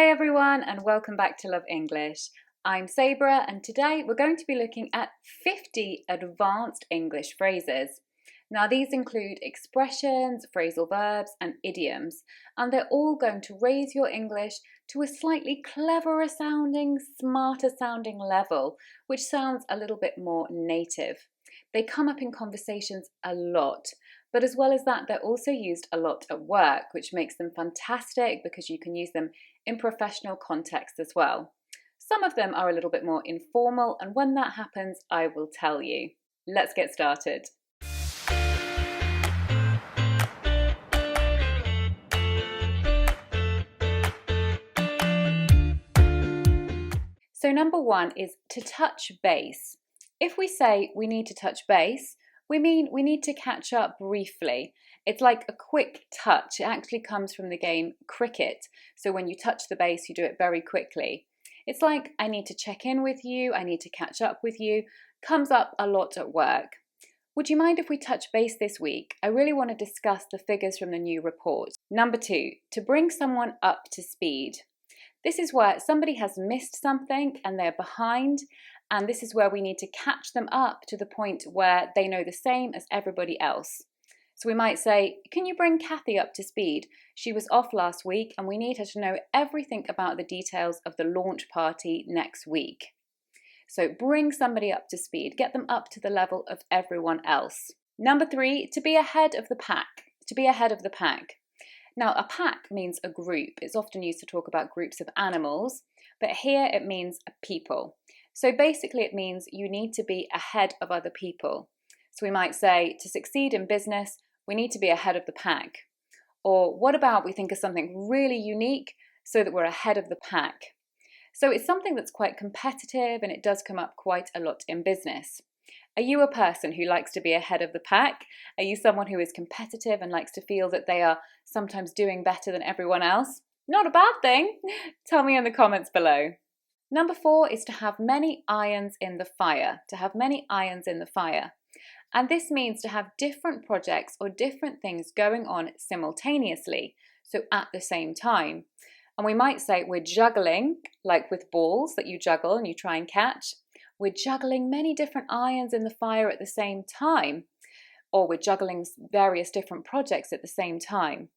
Hi everyone and welcome back to Love English. I'm Sabrah and today we're going to be looking at 50 advanced English phrases. Now these include expressions, phrasal verbs and idioms, and they're all going to raise your English to a slightly cleverer sounding, smarter sounding level, which sounds a little bit more native. They come up in conversations a lot. But as well as that, they're also used a lot at work, which makes them fantastic because you can use them in professional context as well. Some of them are a little bit more informal, and when that happens, I will tell you. Let's get started. So number one is to touch base. If we say we need to touch base, we mean we need to catch up briefly. It's like a quick touch. It actually comes from the game cricket. So when you touch the base, you do it very quickly. It's like, I need to check in with you, I need to catch up with you. Comes up a lot at work. Would you mind if we touch base this week? I really want to discuss the figures from the new report. Number two, to bring someone up to speed. This is where somebody has missed something and they're behind, and this is where we need to catch them up to the point where they know the same as everybody else. So we might say, can you bring Kathy up to speed? She was off last week and we need her to know everything about the details of the launch party next week. So bring somebody up to speed, get them up to the level of everyone else. Number three, to be ahead of the pack. To be ahead of the pack. Now, a pack means a group. It's often used to talk about groups of animals, but here it means people. So basically it means you need to be ahead of other people. So we might say, to succeed in business, we need to be ahead of the pack. Or what about we think of something really unique so that we're ahead of the pack? So it's something that's quite competitive and it does come up quite a lot in business. Are you a person who likes to be ahead of the pack? Are you someone who is competitive and likes to feel that they are sometimes doing better than everyone else? Not a bad thing. Tell me in the comments below. Number four is to have many irons in the fire. To have many irons in the fire. And this means to have different projects or different things going on simultaneously, so at the same time. And we might say we're juggling, like with balls that you juggle and you try and catch. We're juggling many different irons in the fire at the same time, or we're juggling various different projects at the same time.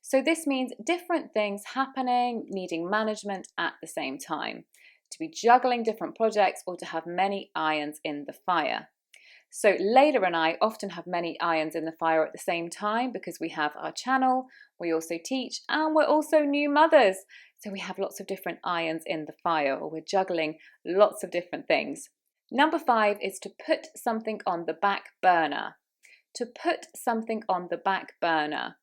So this means different things happening, needing management at the same time. To be juggling different projects or to have many irons in the fire. So Leila and I often have many irons in the fire at the same time because we have our channel, we also teach, and we're also new mothers. So we have lots of different irons in the fire, or we're juggling lots of different things. Number five is to put something on the back burner. To put something on the back burner.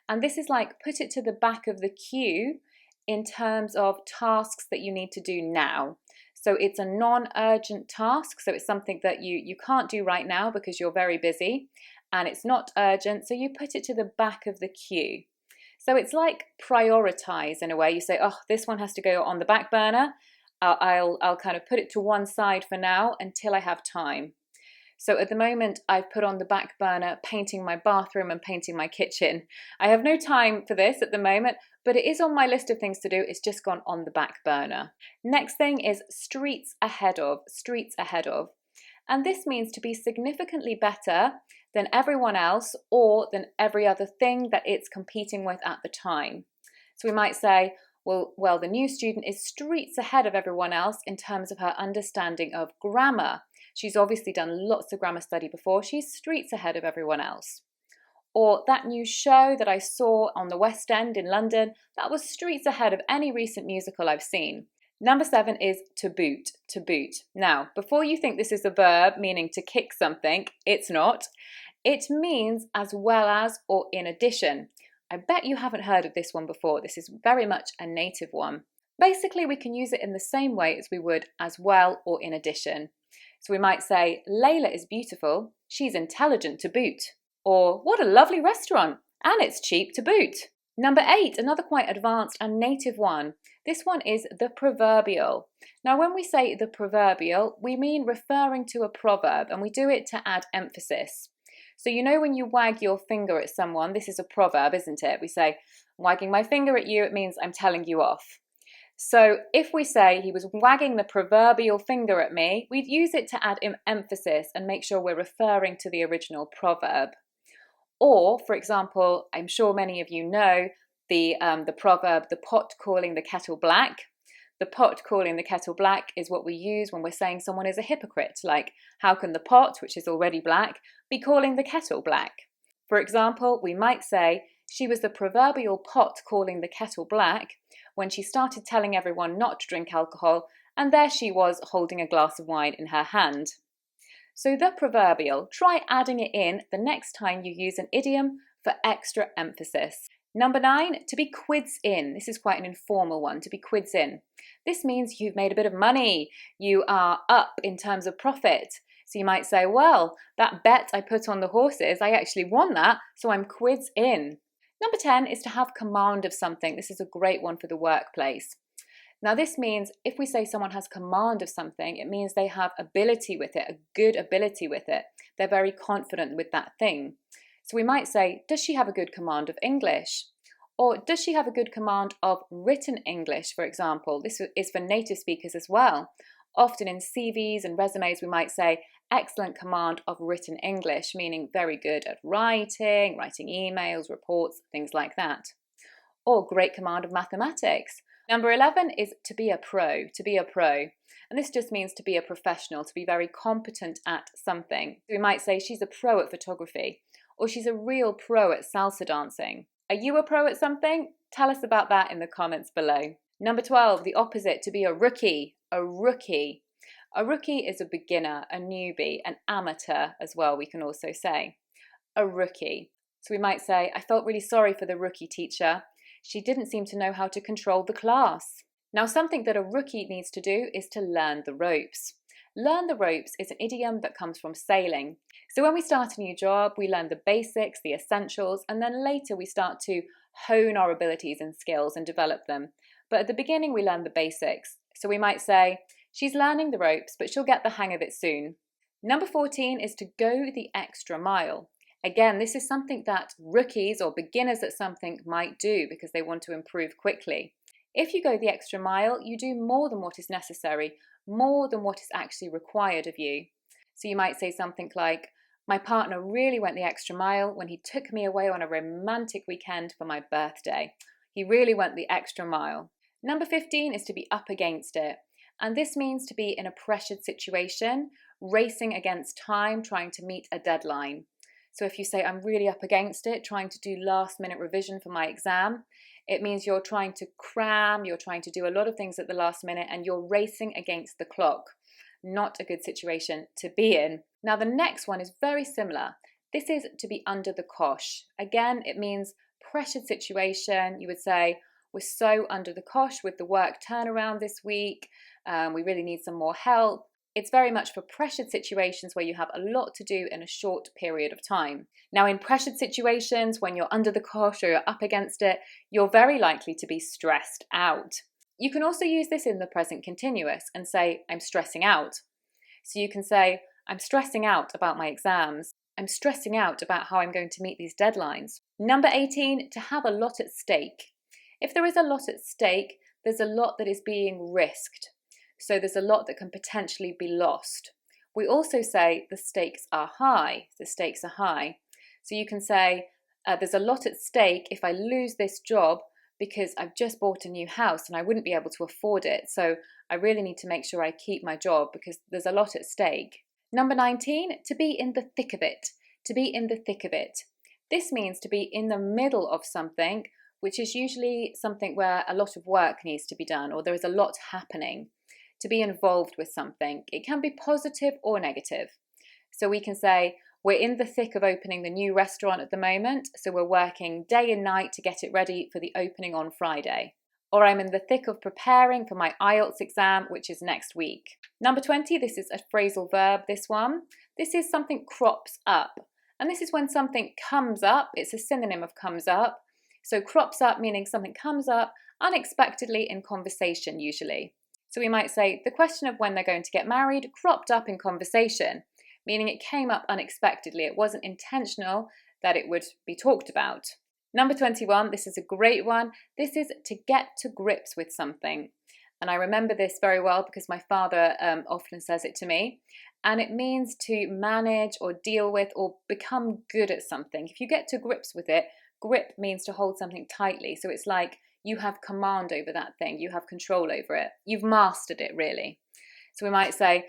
And this is like put it to the back of the queue in terms of tasks that you need to do now. So it's a non-urgent task, so it's something that you can't do right now because you're very busy, and it's not urgent, so you put it to the back of the queue. So it's like prioritize in a way. You say, oh, this one has to go on the back burner. I'll kind of put it to one side for now until I have time. So at the moment, I've put on the back burner painting my bathroom and painting my kitchen. I have no time for this at the moment, but it is on my list of things to do. It's just gone on the back burner. Next thing is streets ahead of, streets ahead of. And this means to be significantly better than everyone else or than every other thing that it's competing with at the time. So we might say, well, the new student is streets ahead of everyone else in terms of her understanding of grammar. She's obviously done lots of grammar study before. She's streets ahead of everyone else. Or that new show that I saw on the West End in London, that was streets ahead of any recent musical I've seen. Number seven is to boot, to boot. Now, before you think this is a verb meaning to kick something, it's not. It means as well as or in addition. I bet you haven't heard of this one before. This is very much a native one. Basically, we can use it in the same way as we would as well or in addition. So we might say, Leila is beautiful, she's intelligent to boot. Or, what a lovely restaurant, and it's cheap to boot. Number eight, another quite advanced and native one. This one is the proverbial. Now, when we say the proverbial, we mean referring to a proverb, and we do it to add emphasis. So you know when you wag your finger at someone, this is a proverb, isn't it? We say, wagging my finger at you, it means I'm telling you off. So if we say he was wagging the proverbial finger at me, we'd use it to add emphasis and make sure we're referring to the original proverb. Or, for example, I'm sure many of you know the proverb, the pot calling the kettle black. The pot calling the kettle black is what we use when we're saying someone is a hypocrite, like, how can the pot, which is already black, be calling the kettle black? For example, we might say, she was the proverbial pot calling the kettle black when she started telling everyone not to drink alcohol, and there she was holding a glass of wine in her hand. So the proverbial, try adding it in the next time you use an idiom for extra emphasis. Number 9, to be quids in. This is quite an informal one, to be quids in. This means you've made a bit of money. You are up in terms of profit. So you might say, well, that bet I put on the horses, I actually won that, so I'm quids in. Number 10 is to have command of something. This is a great one for the workplace. Now this means if we say someone has command of something, it means they have ability with it, a good ability with it. They're very confident with that thing. So we might say, does she have a good command of English? Or does she have a good command of written English, for example? This is for native speakers as well. Often in CVs and resumes, we might say, excellent command of written English, meaning very good at writing emails, reports, things like that. Or great command of mathematics. Number 11 is to be a pro, And this just means to be a professional, to be very competent at something. We might say she's a pro at photography, or she's a real pro at salsa dancing. Are you a pro at something? Tell us about that in the comments below. Number 12, the opposite, to be a rookie. A rookie. A rookie is a beginner, a newbie, an amateur as well, we can also say. A rookie. So we might say, I felt really sorry for the rookie teacher. She didn't seem to know how to control the class. Now, something that a rookie needs to do is to learn the ropes. Learn the ropes is an idiom that comes from sailing. So when we start a new job, we learn the basics, the essentials, and then later we start to hone our abilities and skills and develop them. But at the beginning, we learn the basics. So we might say, she's learning the ropes, but she'll get the hang of it soon. Number 14 is to go the extra mile. Again, this is something that rookies or beginners at something might do because they want to improve quickly. If you go the extra mile, you do more than what is necessary, more than what is actually required of you. So you might say something like, my partner really went the extra mile when he took me away on a romantic weekend for my birthday. He really went the extra mile. Number 15 is to be up against it. And this means to be in a pressured situation, racing against time, trying to meet a deadline. So if you say, I'm really up against it, trying to do last-minute revision for my exam, it means you're trying to cram, you're trying to do a lot of things at the last minute, and you're racing against the clock. Not a good situation to be in. Now, the next one is very similar. This is to be under the cosh. Again, it means pressured situation. You would say, we're so under the cosh with the work turnaround this week. We really need some more help. It's very much for pressured situations where you have a lot to do in a short period of time. Now, in pressured situations, when you're under the cosh or you're up against it, you're very likely to be stressed out. You can also use this in the present continuous and say, I'm stressing out. So you can say, I'm stressing out about my exams. I'm stressing out about how I'm going to meet these deadlines. Number 18, to have a lot at stake. If there is a lot at stake, there's a lot that is being risked. So there's a lot that can potentially be lost. We also say the stakes are high. The stakes are high. So you can say there's a lot at stake if I lose this job because I've just bought a new house and I wouldn't be able to afford it. So I really need to make sure I keep my job because there's a lot at stake. Number 19, to be in the thick of it. To be in the thick of it. This means to be in the middle of something, which is usually something where a lot of work needs to be done or there is a lot happening. To be involved with something. It can be positive or negative. So we can say, we're in the thick of opening the new restaurant at the moment, so we're working day and night to get it ready for the opening on Friday. Or I'm in the thick of preparing for my IELTS exam, which is next week. Number 20, this is a phrasal verb, this one. This is something crops up. And this is when something comes up. It's a synonym of comes up. So crops up meaning something comes up unexpectedly in conversation usually. So we might say, the question of when they're going to get married cropped up in conversation, meaning it came up unexpectedly. It wasn't intentional that it would be talked about. Number 21, this is a great one. This is to get to grips with something. And I remember this very well because my father often says it to me. And it means to manage or deal with or become good at something. If you get to grips with it, grip means to hold something tightly. So it's like you have command over that thing. You have control over it. You've mastered it, really. So we might say,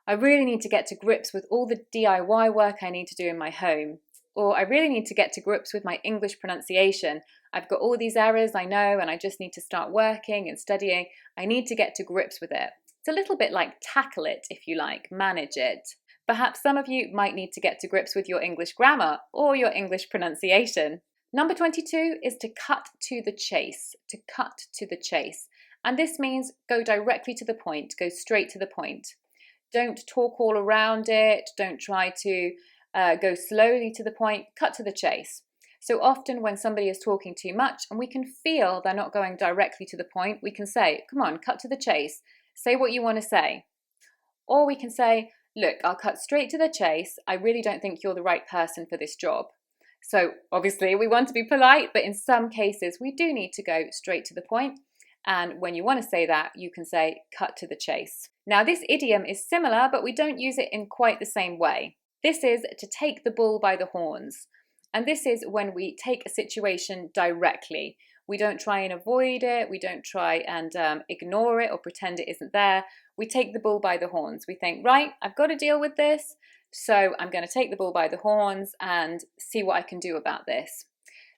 I really need to get to grips with all the DIY work I need to do in my home. Or I really need to get to grips with my English pronunciation. I've got all these errors, I know, and I just need to start working and studying. I need to get to grips with it. It's a little bit like tackle it, if you like, manage it. Perhaps some of you might need to get to grips with your English grammar or your English pronunciation. Number 22 is to cut to the chase, to cut to the chase. And this means go directly to the point, go straight to the point. Don't talk all around it, don't try to go slowly to the point, cut to the chase. So often when somebody is talking too much and we can feel they're not going directly to the point, we can say, come on, cut to the chase, say what you want to say. Or we can say, look, I'll cut straight to the chase, I really don't think you're the right person for this job. So obviously we want to be polite, but in some cases we do need to go straight to the point. And when you want to say that, you can say cut to the chase. Now this idiom is similar, but we don't use it in quite the same way. This is to take the bull by the horns. And this is when we take a situation directly. We don't try and avoid it. We don't try and ignore it or pretend it isn't there. We take the bull by the horns. We think, right, I've got to deal with this. So I'm going to take the bull by the horns and see what I can do about this.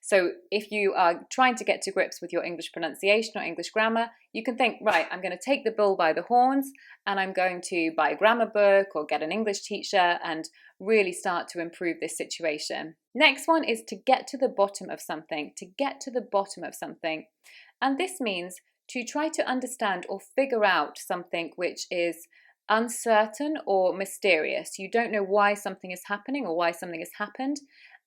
So if you are trying to get to grips with your English pronunciation or English grammar, you can think, right, I'm going to take the bull by the horns and I'm going to buy a grammar book or get an English teacher and really start to improve this situation. Next one is to get to the bottom of something, to get to the bottom of something. And this means to try to understand or figure out something which is uncertain or mysterious. You don't know why something is happening or why something has happened,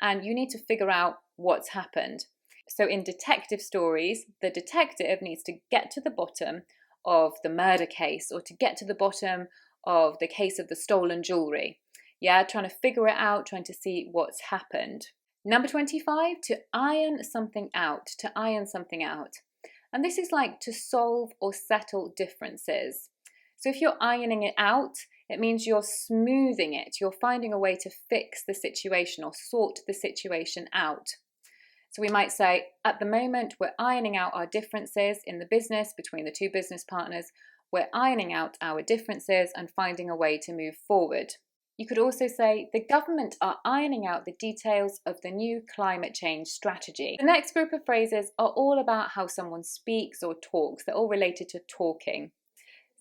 and you need to figure out what's happened. So in detective stories, the detective needs to get to the bottom of the murder case or to get to the bottom of the case of the stolen jewelry. Yeah, trying to figure it out, trying to see what's happened. Number 25, to iron something out, to iron something out. And this is like to solve or settle differences. So if you're ironing it out, it means you're smoothing it. You're finding a way to fix the situation or sort the situation out. So we might say, at the moment, we're ironing out our differences in the business between the two business partners. We're ironing out our differences and finding a way to move forward. You could also say the government are ironing out the details of the new climate change strategy. The next group of phrases are all about how someone speaks or talks. They're all related to talking.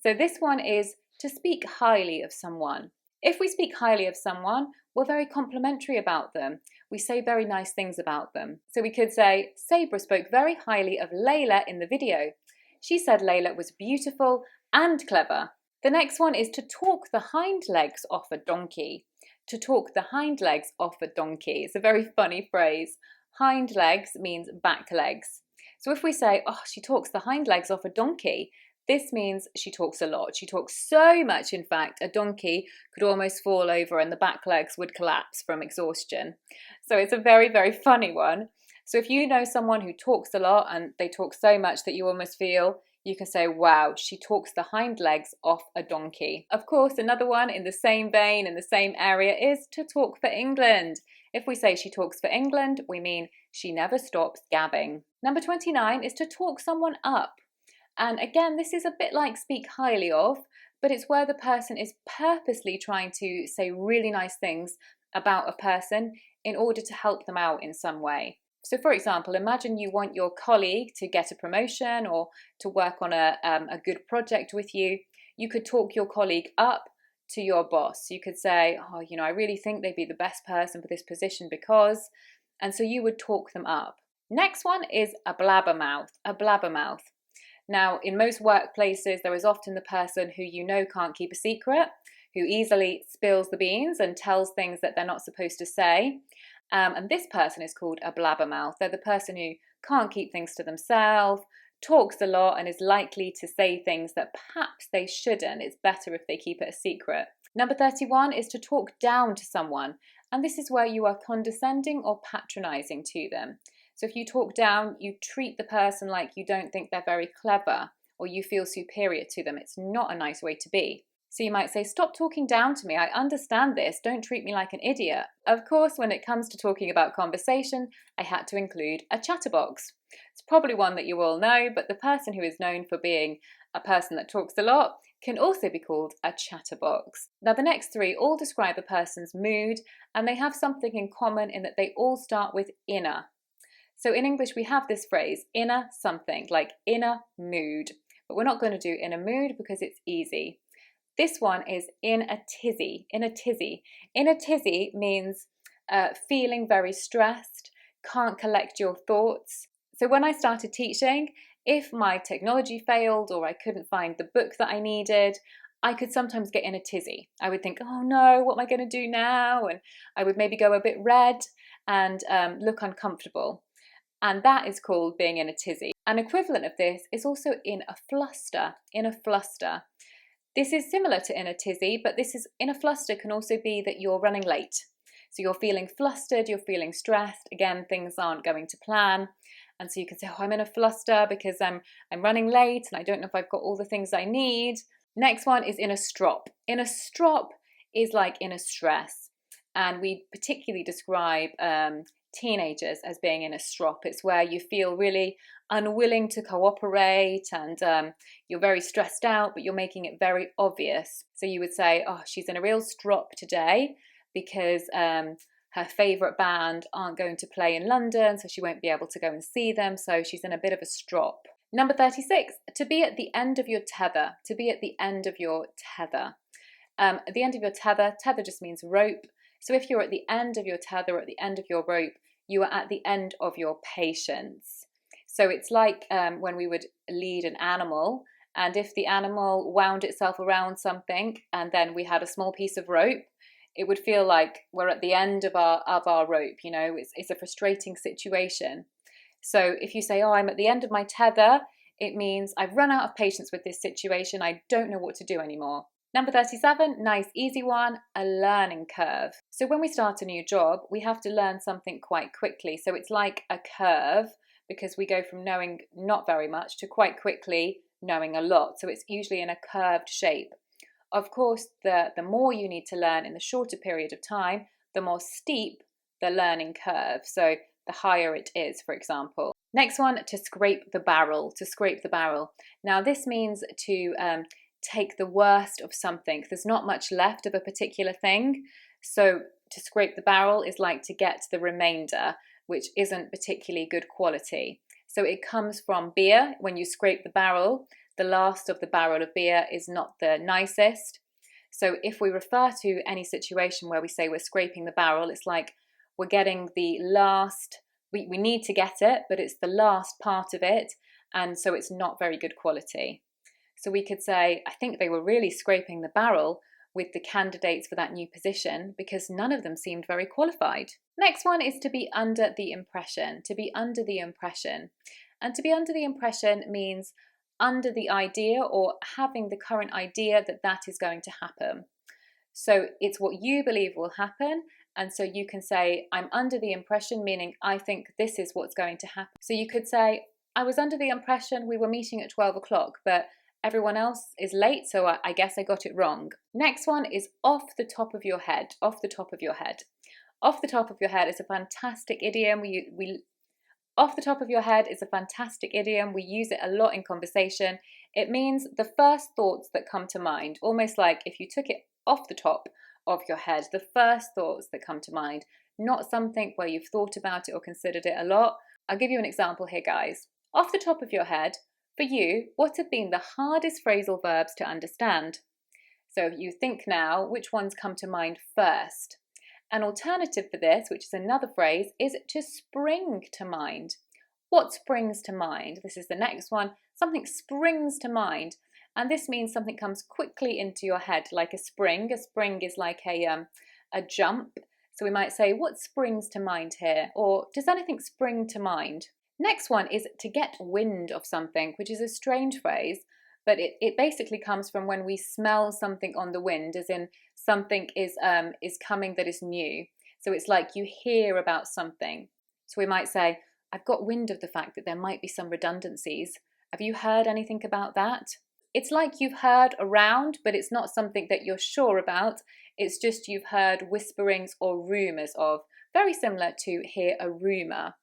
So this one is to speak highly of someone. If we speak highly of someone, we're very complimentary about them. We say very nice things about them. So we could say, Sabrah spoke very highly of Leila in the video. She said Leila was beautiful and clever. The next one is to talk the hind legs off a donkey. To talk the hind legs off a donkey. It's a very funny phrase. Hind legs means back legs. So if we say, oh, she talks the hind legs off a donkey, this means she talks a lot. She talks so much, in fact, a donkey could almost fall over and the back legs would collapse from exhaustion. So it's a very, very funny one. So if you know someone who talks a lot and they talk so much that you almost feel, you can say, wow, she talks the hind legs off a donkey. Of course, another one in the same vein, in the same area, is to talk for England. If we say she talks for England, we mean she never stops gabbing. Number 29 is to talk someone up. And again, this is a bit like speak highly of, but it's where the person is purposely trying to say really nice things about a person in order to help them out in some way. So for example, imagine you want your colleague to get a promotion or to work on a good project with you. You could talk your colleague up to your boss. You could say, oh, you know, I really think they'd be the best person for this position because, and so you would talk them up. Next one is a blabbermouth, a blabbermouth. Now, in most workplaces, there is often the person who you know can't keep a secret, who easily spills the beans and tells things that they're not supposed to say. And this person is called a blabbermouth. They're the person who can't keep things to themselves, talks a lot, and is likely to say things that perhaps they shouldn't. It's better if they keep it a secret. Number 31 is to talk down to someone. And this is where you are condescending or patronising to them. So if you talk down, you treat the person like you don't think they're very clever or you feel superior to them. It's not a nice way to be. So you might say, stop talking down to me. I understand this. Don't treat me like an idiot. Of course, when it comes to talking about conversation, I had to include a chatterbox. It's probably one that you all know, but the person who is known for being a person that talks a lot can also be called a chatterbox. Now, the next three all describe a person's mood, and they have something in common in that they all start with inner. So in English, we have this phrase, inner something, like inner mood. But we're not going to do inner mood because it's easy. This one is in a tizzy, in a tizzy. In a tizzy means feeling very stressed, can't collect your thoughts. So when I started teaching, if my technology failed or I couldn't find the book that I needed, I could sometimes get in a tizzy. I would think, oh no, what am I going to do now? And I would maybe go a bit red and look uncomfortable. And that is called being in a tizzy. An equivalent of this is also in a fluster, in a fluster. This is similar to in a tizzy, but this is in a fluster can also be that you're running late. So you're feeling flustered, you're feeling stressed. Again, things aren't going to plan. And so you can say, oh, I'm in a fluster because I'm running late and I don't know if I've got all the things I need. Next one is in a strop. In a strop is like in a stress. And we particularly describe teenagers as being in a strop. It's where you feel really unwilling to cooperate and you're very stressed out, but you're making it very obvious. So you would say, oh, she's in a real strop today because her favourite band aren't going to play in London, so she won't be able to go and see them, so she's in a bit of a strop. Number 36, to be at the end of your tether. To be at the end of your tether. At the end of your tether, tether just means rope. So if you're at the end of your tether, or at the end of your rope, you are at the end of your patience. So it's like when we would lead an animal, and if the animal wound itself around something and then we had a small piece of rope, it would feel like we're at the end of our rope, you know, it's a frustrating situation. So if you say, oh, I'm at the end of my tether, it means I've run out of patience with this situation, I don't know what to do anymore. Number 37, nice easy one, a learning curve. So when we start a new job, we have to learn something quite quickly. So it's like a curve because we go from knowing not very much to quite quickly knowing a lot. So it's usually in a curved shape. Of course, the more you need to learn in the shorter period of time, the more steep the learning curve. So the higher it is, for example. Next one, to scrape the barrel, to scrape the barrel. Now this means to take the worst of something. There's not much left of a particular thing. So to scrape the barrel is like to get the remainder, which isn't particularly good quality. So it comes from beer. When you scrape the barrel, the last of the barrel of beer is not the nicest. So if we refer to any situation where we say we're scraping the barrel, it's like we're getting the last, we need to get it, but it's the last part of it, and so it's not very good quality. So we could say, I think they were really scraping the barrel with the candidates for that new position because none of them seemed very qualified. Next one is to be under the impression, to be under the impression. And to be under the impression means under the idea or having the current idea that that is going to happen. So it's what you believe will happen, and so you can say, I'm under the impression, meaning I think this is what's going to happen. So you could say, I was under the impression we were meeting at 12 o'clock, but everyone else is late, so I guess I got it wrong. Next one is off the top of your head, off the top of your head. Off the top of your head is a fantastic idiom. Off the top of your head is a fantastic idiom. We use it a lot in conversation. It means the first thoughts that come to mind, almost like if you took it off the top of your head, the first thoughts that come to mind, not something where you've thought about it or considered it a lot. I'll give you an example here, guys. Off the top of your head, for you, what have been the hardest phrasal verbs to understand? So you think now, which ones come to mind first? An alternative for this, which is another phrase, is to spring to mind. What springs to mind? This is the next one. Something springs to mind. And this means something comes quickly into your head, like a spring. A spring is like a jump. So we might say, what springs to mind here? Or does anything spring to mind? Next one is to get wind of something, which is a strange phrase, but it basically comes from when we smell something on the wind, as in something is coming that is new. So it's like you hear about something. So we might say, I've got wind of the fact that there might be some redundancies. Have you heard anything about that? It's like you've heard around, but it's not something that you're sure about. It's just you've heard whisperings or rumours of. Very similar to hear a rumour.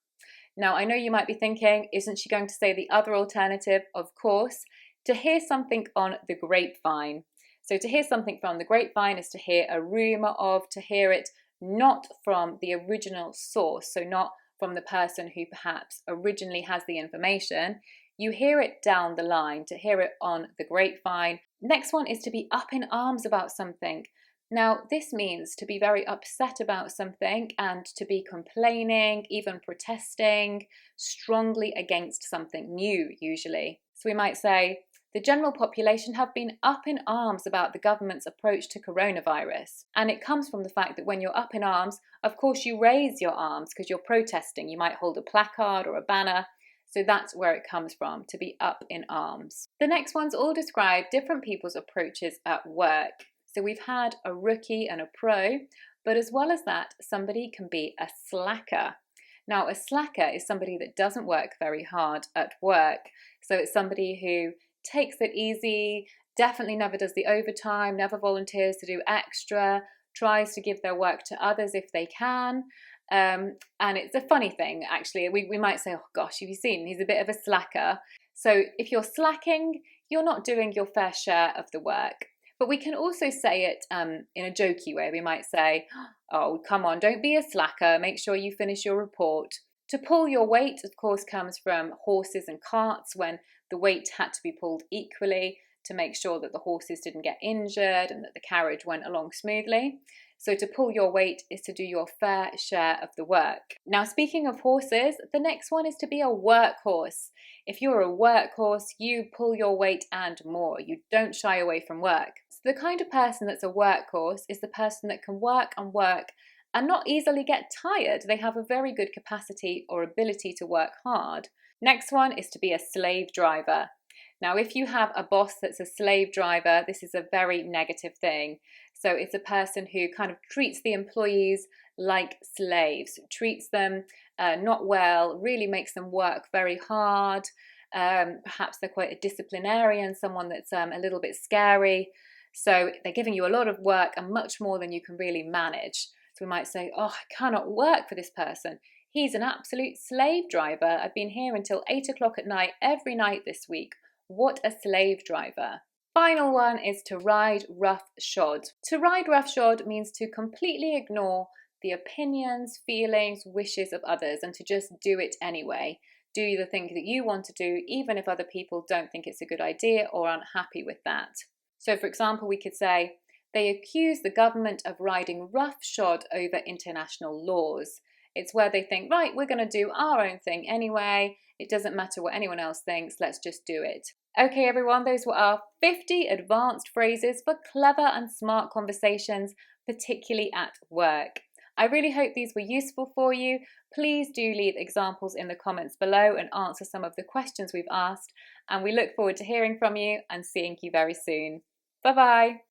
Now, I know you might be thinking, isn't she going to say the other alternative? Of course, to hear something on the grapevine. So to hear something from the grapevine is to hear a rumour of, to hear it not from the original source, so not from the person who perhaps originally has the information. You hear it down the line, to hear it on the grapevine. Next one is to be up in arms about something. Now, this means to be very upset about something and to be complaining, even protesting strongly against something new, usually. So we might say, the general population have been up in arms about the government's approach to coronavirus. And it comes from the fact that when you're up in arms, of course you raise your arms because you're protesting. You might hold a placard or a banner. So that's where it comes from, to be up in arms. The next ones all describe different people's approaches at work. So we've had a rookie and a pro, but as well as that, somebody can be a slacker. Now, a slacker is somebody that doesn't work very hard at work. So it's somebody who takes it easy, definitely never does the overtime, never volunteers to do extra, tries to give their work to others if they can. And it's a funny thing, actually. We might say, oh gosh, have you seen? He's a bit of a slacker. So if you're slacking, you're not doing your fair share of the work. But we can also say it in a jokey way. We might say, oh, come on, don't be a slacker. Make sure you finish your report. To pull your weight, of course, comes from horses and carts, when the weight had to be pulled equally to make sure that the horses didn't get injured and that the carriage went along smoothly. So to pull your weight is to do your fair share of the work. Now, speaking of horses, the next one is to be a workhorse. If you're a workhorse, you pull your weight and more. You don't shy away from work. So the kind of person that's a workhorse is the person that can work and not easily get tired. They have a very good capacity or ability to work hard. Next one is to be a slave driver. Now, if you have a boss that's a slave driver, this is a very negative thing. So it's a person who kind of treats the employees like slaves, treats them not well, really makes them work very hard. Perhaps they're quite a disciplinarian, someone that's a little bit scary. So they're giving you a lot of work and much more than you can really manage. So we might say, oh, I cannot work for this person. He's an absolute slave driver. I've been here until 8 o'clock at night every night this week. What a slave driver. Final one is to ride roughshod. To ride roughshod means to completely ignore the opinions, feelings, wishes of others and to just do it anyway. Do the thing that you want to do, even if other people don't think it's a good idea or aren't happy with that. So, for example, we could say, they accuse the government of riding roughshod over international laws. It's where they think, right, we're going to do our own thing anyway. It doesn't matter what anyone else thinks. Let's just do it. Okay, everyone, those were our 50 advanced phrases for clever and smart conversations, particularly at work. I really hope these were useful for you. Please do leave examples in the comments below and answer some of the questions we've asked. And we look forward to hearing from you and seeing you very soon. Bye-bye.